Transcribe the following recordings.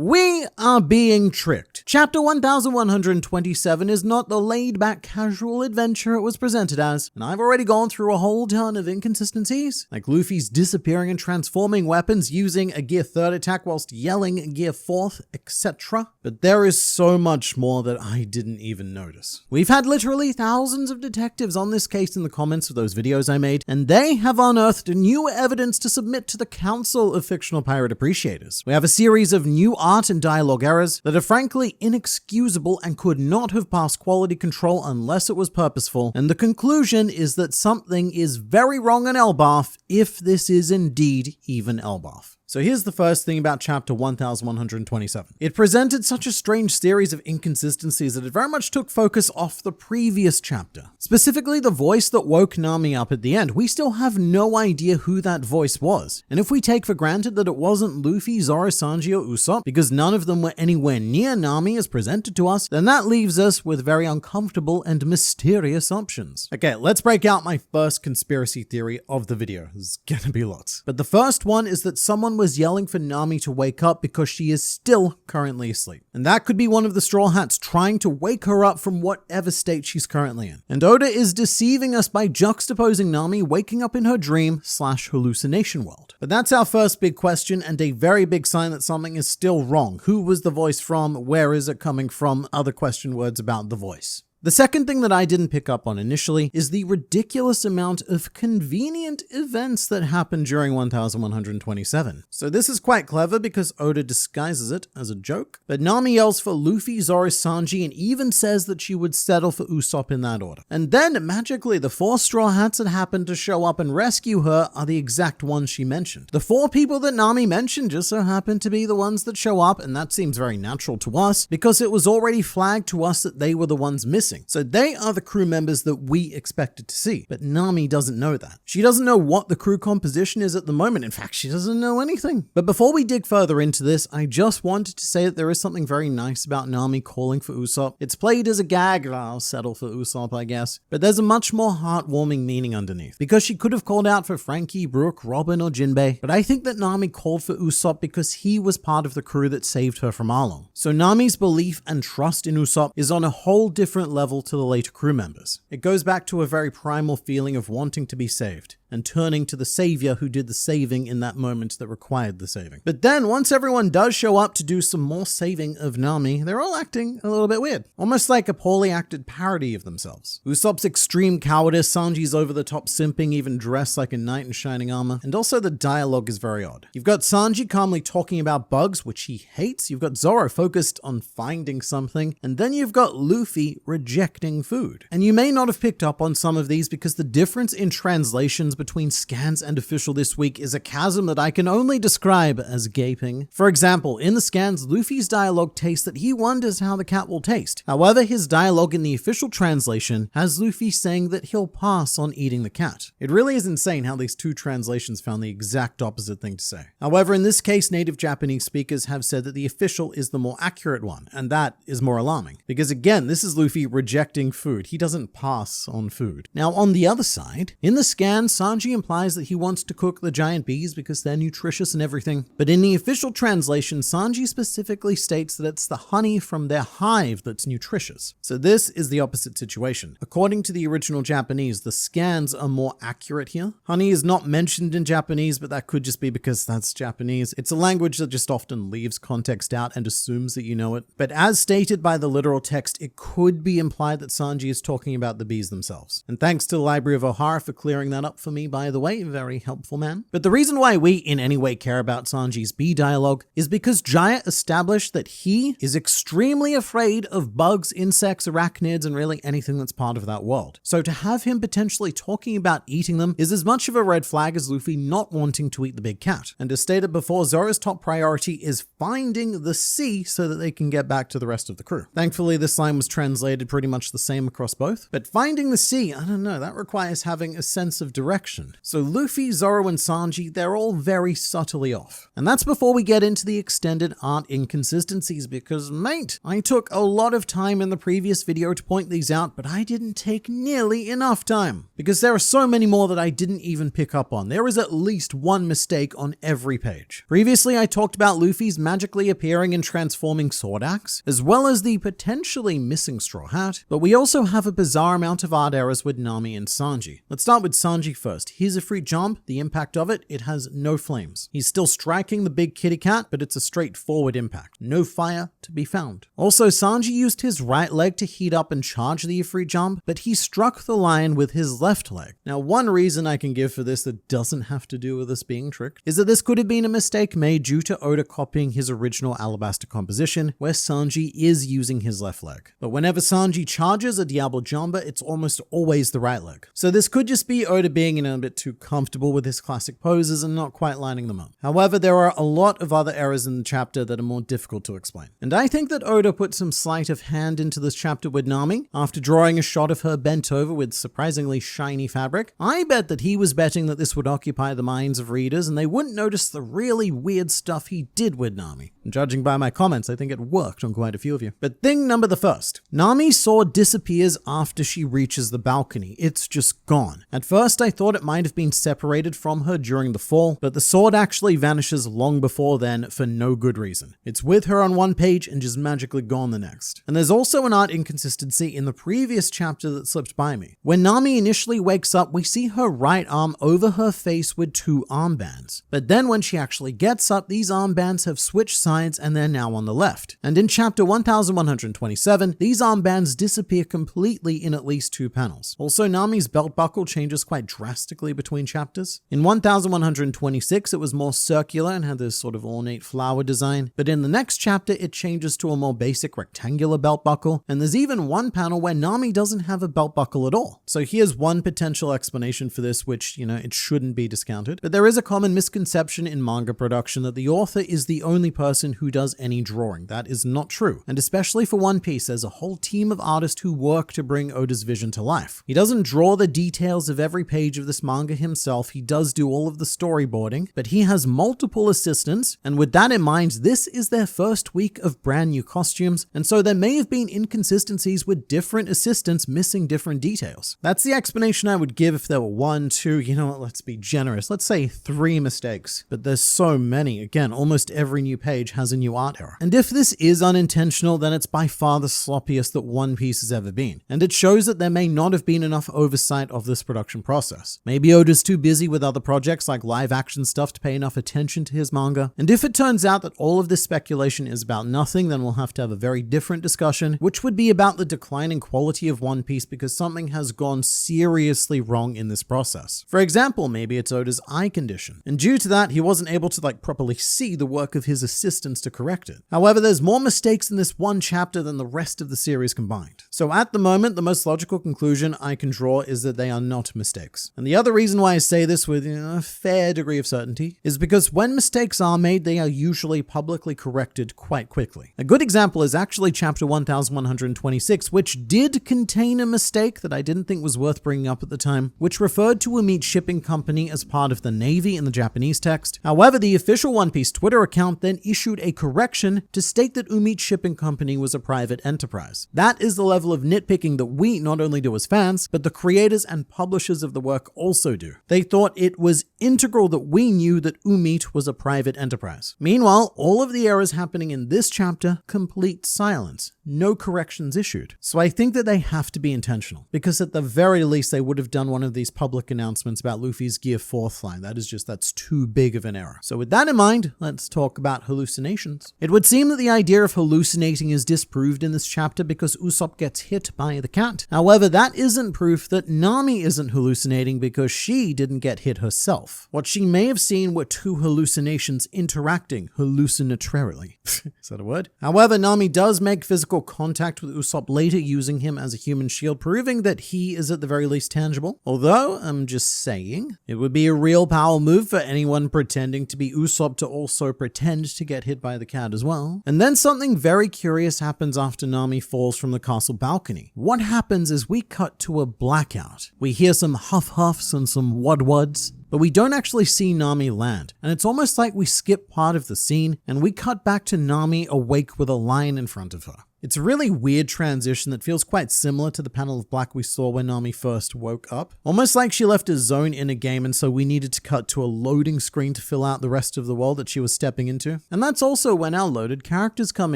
We are being tricked. Chapter 1127 is not the laid-back casual adventure it was presented as, and I've already gone through a whole ton of inconsistencies, like Luffy's disappearing and transforming weapons using a Gear 3rd attack whilst yelling Gear 4th, etc. But there is so much more that I didn't even notice. We've had literally thousands of detectives on this case in the comments of those videos I made, and they have unearthed new evidence to submit to the Council of Fictional Pirate Appreciators. We have a series of new art and dialogue errors that are frankly inexcusable and could not have passed quality control unless it was purposeful, and the conclusion is that something is very wrong in Elbaf if this is indeed even Elbaf. So here's the first thing about chapter 1127. It presented such a strange series of inconsistencies that it very much took focus off the previous chapter. Specifically the voice that woke Nami up at the end. We still have no idea who that voice was. And if we take for granted that it wasn't Luffy, Zoro, Sanji, or Usopp, because none of them were anywhere near Nami as presented to us, then that leaves us with very uncomfortable and mysterious options. Okay, let's break out my first conspiracy theory of the video. There's gonna be lots. But the first one is that someone was yelling for Nami to wake up because she is still currently asleep. And that could be one of the Straw Hats trying to wake her up from whatever state she's currently in. And Oda is deceiving us by juxtaposing Nami waking up in her dream/hallucination world. But that's our first big question and a very big sign that something is still wrong. Who was the voice from? Where is it coming from? Other question words about the voice. The second thing that I didn't pick up on initially is the ridiculous amount of convenient events that happened during 1127. So this is quite clever because Oda disguises it as a joke, but Nami yells for Luffy, Zoro, Sanji, and even says that she would settle for Usopp in that order. And then magically the 4 Straw Hats that happened to show up and rescue her are the exact ones she mentioned. The 4 people that Nami mentioned just so happen to be the ones that show up, and that seems very natural to us because it was already flagged to us that they were the ones missing. So they are the crew members that we expected to see, but Nami doesn't know that. She doesn't know what the crew composition is at the moment. In fact, she doesn't know anything. But before we dig further into this, I just wanted to say that there is something very nice about Nami calling for Usopp. It's played as a gag, I'll settle for Usopp, I guess, but there's a much more heartwarming meaning underneath, because she could have called out for Frankie, Brook, Robin, or Jinbei, but I think that Nami called for Usopp because he was part of the crew that saved her from Arlong. So Nami's belief and trust in Usopp is on a whole different level to the later crew members. It goes back to a very primal feeling of wanting to be saved and turning to the savior who did the saving in that moment that required the saving. But then once everyone does show up to do some more saving of Nami, they're all acting a little bit weird, almost like a poorly acted parody of themselves. Usopp's extreme cowardice, Sanji's over the top simping, even dressed like a knight in shining armor, and also the dialogue is very odd. You've got Sanji calmly talking about bugs, which he hates, you've got Zoro focused on finding something, and then you've got Luffy rejecting food. And you may not have picked up on some of these because the difference in translations between scans and official this week is a chasm that I can only describe as gaping. For example, in the scans, Luffy's dialogue tastes that he wonders how the cat will taste. However, his dialogue in the official translation has Luffy saying that he'll pass on eating the cat. It really is insane how these two translations found the exact opposite thing to say. However, in this case, native Japanese speakers have said that the official is the more accurate one, and that is more alarming. Because again, this is Luffy rejecting food. He doesn't pass on food. Now, on the other side, in the scan, Sanji implies that he wants to cook the giant bees because they're nutritious and everything. But in the official translation, Sanji specifically states that it's the honey from their hive that's nutritious. So this is the opposite situation. According to the original Japanese, the scans are more accurate here. Honey is not mentioned in Japanese, but that could just be because that's Japanese. It's a language that just often leaves context out and assumes that you know it. But as stated by the literal text, it could be implied that Sanji is talking about the bees themselves. And thanks to the Library of Ohara for clearing that up for me, by the way, very helpful man. But the reason why we in any way care about Sanji's bee dialogue is because Jaya established that he is extremely afraid of bugs, insects, arachnids, and really anything that's part of that world. So to have him potentially talking about eating them is as much of a red flag as Luffy not wanting to eat the big cat. And as stated before, Zoro's top priority is finding the sea so that they can get back to the rest of the crew. Thankfully, this line was translated pretty much the same across both, but finding the sea, I don't know, that requires having a sense of direction direction. So Luffy, Zoro, and Sanji, they're all very subtly off. And that's before we get into the extended art inconsistencies because, mate, I took a lot of time in the previous video to point these out, but I didn't take nearly enough time because there are so many more that I didn't even pick up on. There is at least one mistake on every page. Previously, I talked about Luffy's magically appearing and transforming sword axe, as well as the potentially missing straw hat, but we also have a bizarre amount of art errors with Nami and Sanji. Let's start with Sanji first. Here's a free jump. The impact of it has no flames. He's still striking the big kitty cat, but it's a straightforward impact. No fire to be found. Also, Sanji used his right leg to heat up and charge the free jump, but he struck the lion with his left leg. Now, one reason I can give for this that doesn't have to do with us being tricked is that this could have been a mistake made due to Oda copying his original Alabasta composition, where Sanji is using his left leg. But whenever Sanji charges a Diablo Jumper, it's almost always the right leg. So this could just be Oda being a bit too comfortable with his classic poses and not quite lining them up. However, there are a lot of other errors in the chapter that are more difficult to explain. And I think that Oda put some sleight of hand into this chapter with Nami. After drawing a shot of her bent over with surprisingly shiny fabric, I bet that he was betting that this would occupy the minds of readers and they wouldn't notice the really weird stuff he did with Nami. And judging by my comments, I think it worked on quite a few of you. But thing number the first, Nami's sword disappears after she reaches the balcony. It's just gone. At first, I thought it might have been separated from her during the fall, but the sword actually vanishes long before then for no good reason. It's with her on one page and just magically gone the next. And there's also an art inconsistency in the previous chapter that slipped by me. When Nami initially wakes up, we see her right arm over her face with two armbands. But then when she actually gets up, these armbands have switched sides and they're now on the left. And in chapter 1127, these armbands disappear completely in at least 2 panels. Also, Nami's belt buckle changes quite drastically between chapters. In 1126, it was more circular and had this sort of ornate flower design, but in the next chapter, it changes to a more basic rectangular belt buckle, and there's even one panel where Nami doesn't have a belt buckle at all. So here's one potential explanation for this, which, it shouldn't be discounted, but there is a common misconception in manga production that the author is the only person who does any drawing. That is not true, and especially for One Piece, there's a whole team of artists who work to bring Oda's vision to life. He doesn't draw the details of every page of this manga himself, he does do all of the storyboarding, but he has multiple assistants, and with that in mind, this is their first week of brand new costumes, and so there may have been inconsistencies with different assistants missing different details. That's the explanation I would give if there were 1, 2, let's be generous, let's say 3 mistakes, but there's so many. Again, almost every new page has a new art error. And if this is unintentional, then it's by far the sloppiest that One Piece has ever been, and it shows that there may not have been enough oversight of this production process. Maybe Oda's too busy with other projects like live action stuff to pay enough attention to his manga, and if it turns out that all of this speculation is about nothing, then we'll have to have a very different discussion, which would be about the declining quality of One Piece because something has gone seriously wrong in this process. For example, maybe it's Oda's eye condition, and due to that, he wasn't able to properly see the work of his assistants to correct it. However, there's more mistakes in this one chapter than the rest of the series combined. So at the moment, the most logical conclusion I can draw is that they are not mistakes. And the other reason why I say this with a fair degree of certainty is because when mistakes are made, they are usually publicly corrected quite quickly. A good example is actually chapter 1126, which did contain a mistake that I didn't think was worth bringing up at the time, which referred to Umit Shipping Company as part of the Navy in the Japanese text. However, the official One Piece Twitter account then issued a correction to state that Umit Shipping Company was a private enterprise. That is the level of nitpicking that we not only do as fans, but the creators and publishers of the work also do. They thought it was integral that we knew that Umit was a private enterprise. Meanwhile, all of the errors happening in this chapter, complete silence. No corrections issued. So I think that they have to be intentional, because at the very least they would have done one of these public announcements about Luffy's Gear 4th line. That's too big of an error. So with that in mind, let's talk about hallucinations. It would seem that the idea of hallucinating is disproved in this chapter because Usopp gets hit by the cat. However, that isn't proof that Nami isn't hallucinating because she didn't get hit herself. What she may have seen were 2 hallucinations interacting hallucinatorily. Is that a word? However, Nami does make physical contact with Usopp later using him as a human shield, proving that he is at the very least tangible. Although, I'm just saying, it would be a real power move for anyone pretending to be Usopp to also pretend to get hit by the cat as well. And then something very curious happens after Nami falls from the castle balcony. What happens is we cut to a blackout. We hear some huff huffs and some wud-wuds. But we don't actually see Nami land, and it's almost like we skip part of the scene and we cut back to Nami awake with a lion in front of her. It's a really weird transition that feels quite similar to the panel of black we saw when Nami first woke up. Almost like she left a zone in a game and so we needed to cut to a loading screen to fill out the rest of the world that she was stepping into. And that's also when our loaded characters come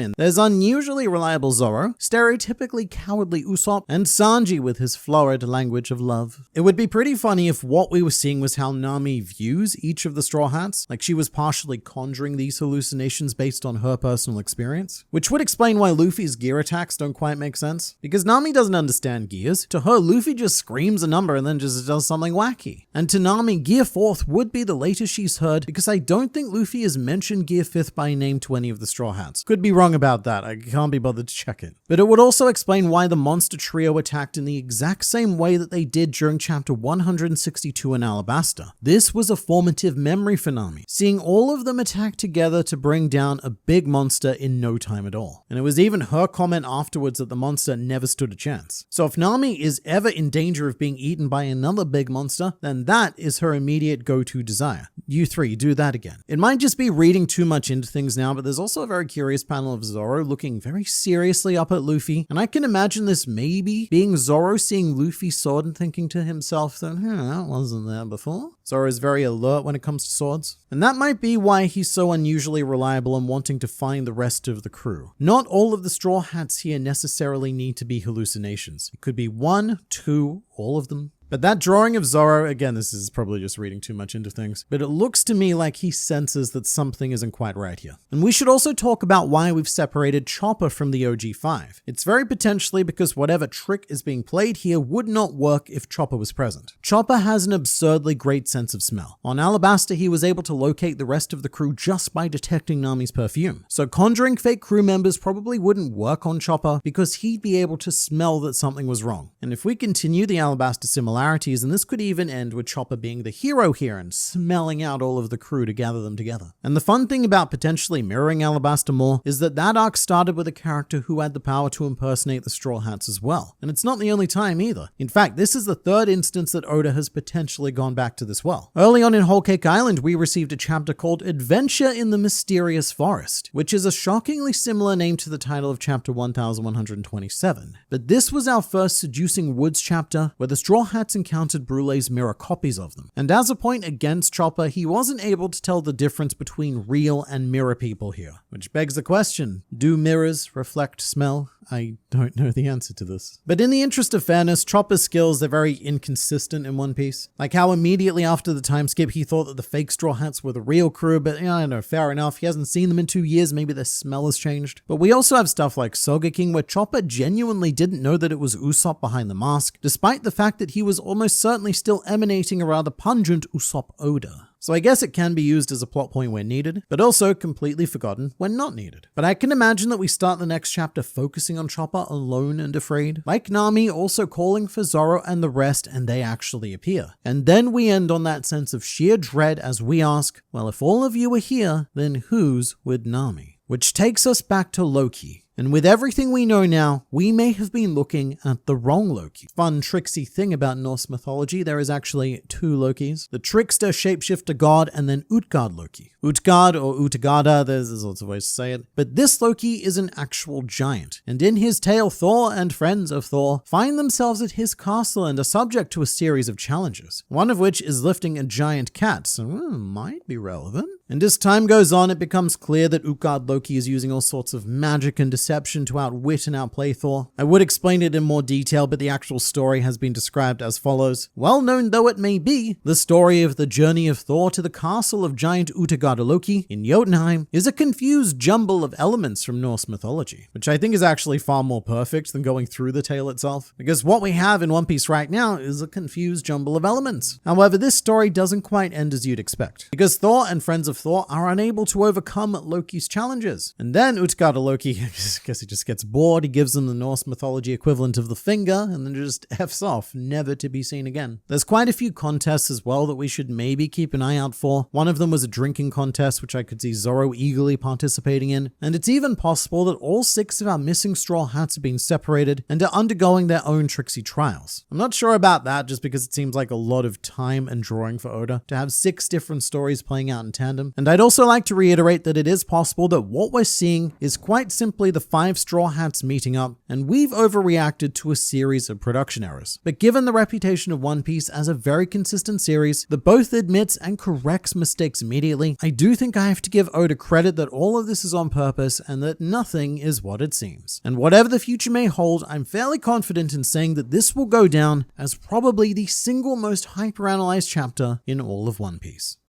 in. There's unusually reliable Zoro, stereotypically cowardly Usopp, and Sanji with his florid language of love. It would be pretty funny if what we were seeing was how Nami views each of the Straw Hats, like she was partially conjuring these hallucinations based on her personal experience, which would explain why Luffy's gear attacks don't quite make sense. Because Nami doesn't understand gears. To her, Luffy just screams a number and then just does something wacky. And to Nami, Gear 4th would be the latest she's heard, because I don't think Luffy has mentioned Gear 5th by name to any of the Straw Hats. Could be wrong about that, I can't be bothered to check it. But it would also explain why the monster trio attacked in the exact same way that they did during chapter 162 in Alabasta. This was a formative memory for Nami, seeing all of them attack together to bring down a big monster in no time at all. And it was even her comment afterwards that the monster never stood a chance. So if Nami is ever in danger of being eaten by another big monster, then that is her immediate go-to desire. You three, do that again. It might just be reading too much into things now, but there's also a very curious panel of Zoro looking very seriously up at Luffy, and I can imagine this maybe being Zoro seeing Luffy's sword and thinking to himself that, that wasn't there before. Zoro is very alert when it comes to swords. And that might be why he's so unusually reliable and wanting to find the rest of the crew. Not all of the Straw Hats here necessarily need to be hallucinations. It could be 1, 2, all of them. But that drawing of Zoro, again, this is probably just reading too much into things, but it looks to me like he senses that something isn't quite right here. And we should also talk about why we've separated Chopper from the OG5. It's very potentially because whatever trick is being played here would not work if Chopper was present. Chopper has an absurdly great sense of smell. On Alabasta, he was able to locate the rest of the crew just by detecting Nami's perfume. So conjuring fake crew members probably wouldn't work on Chopper because he'd be able to smell that something was wrong. And if we continue the Alabasta similarities, and this could even end with Chopper being the hero here and smelling out all of the crew to gather them together. And the fun thing about potentially mirroring Alabasta more is that arc started with a character who had the power to impersonate the Straw Hats as well. And it's not the only time either. In fact, this is the third instance that Oda has potentially gone back to this well. Early on in Whole Cake Island, we received a chapter called Adventure in the Mysterious Forest, which is a shockingly similar name to the title of chapter 1127. But this was our first Seducing Woods chapter, where the Straw Hats encountered Brulee's mirror copies of them. And as a point against Chopper, he wasn't able to tell the difference between real and mirror people here. Which begs the question, do mirrors reflect smell? I don't know the answer to this. But in the interest of fairness, Chopper's skills are very inconsistent in One Piece. Like how immediately after the time skip, he thought that the fake Straw Hats were the real crew, but I don't know, fair enough. He hasn't seen them in 2 years, maybe their smell has changed. But we also have stuff like Soga King, where Chopper genuinely didn't know that it was Usopp behind the mask, despite the fact that he was almost certainly still emanating a rather pungent Usopp odor. So I guess it can be used as a plot point when needed, but also completely forgotten when not needed. But I can imagine that we start the next chapter focusing on Chopper alone and afraid, like Nami also calling for Zoro and the rest, and they actually appear. And then we end on that sense of sheer dread as we ask, well, if all of you are here, then who's with Nami? Which takes us back to Loki. And with everything we know now, we may have been looking at the wrong Loki. Fun, tricksy thing about Norse mythology, there is actually 2 Lokis. The trickster, shapeshifter god, and then Utgard Loki. Utgard or Utgarda, there's lots of ways to say it. But this Loki is an actual giant. And in his tale, Thor and friends of Thor find themselves at his castle and are subject to a series of challenges. One of which is lifting a giant cat, so might be relevant. And as time goes on, it becomes clear that Utgard Loki is using all sorts of magic and deception to outwit and outplay Thor. I would explain it in more detail, but the actual story has been described as follows. Well known though it may be, the story of the journey of Thor to the castle of giant Utgard Loki in Jotunheim is a confused jumble of elements from Norse mythology, which I think is actually far more perfect than going through the tale itself, because what we have in One Piece right now is a confused jumble of elements. However, this story doesn't quite end as you'd expect, because Thor and friends of of Thor are unable to overcome Loki's challenges. And then Utgarda Loki, I guess he just gets bored, he gives them the Norse mythology equivalent of the finger, and then just F's off, never to be seen again. There's quite a few contests as well that we should maybe keep an eye out for. One of them was a drinking contest, which I could see Zorro eagerly participating in, and it's even possible that all 6 of our missing straw hats have been separated and are undergoing their own tricksy trials. I'm not sure about that, just because it seems like a lot of time and drawing for Oda to have 6 different stories playing out in tandem. And I'd also like to reiterate that it is possible that what we're seeing is quite simply the 5 straw hats meeting up, and we've overreacted to a series of production errors. But given the reputation of One Piece as a very consistent series that both admits and corrects mistakes immediately, I do think I have to give Oda credit that all of this is on purpose and that nothing is what it seems. And whatever the future may hold, I'm fairly confident in saying that this will go down as probably the single most hyperanalyzed chapter in all of One Piece.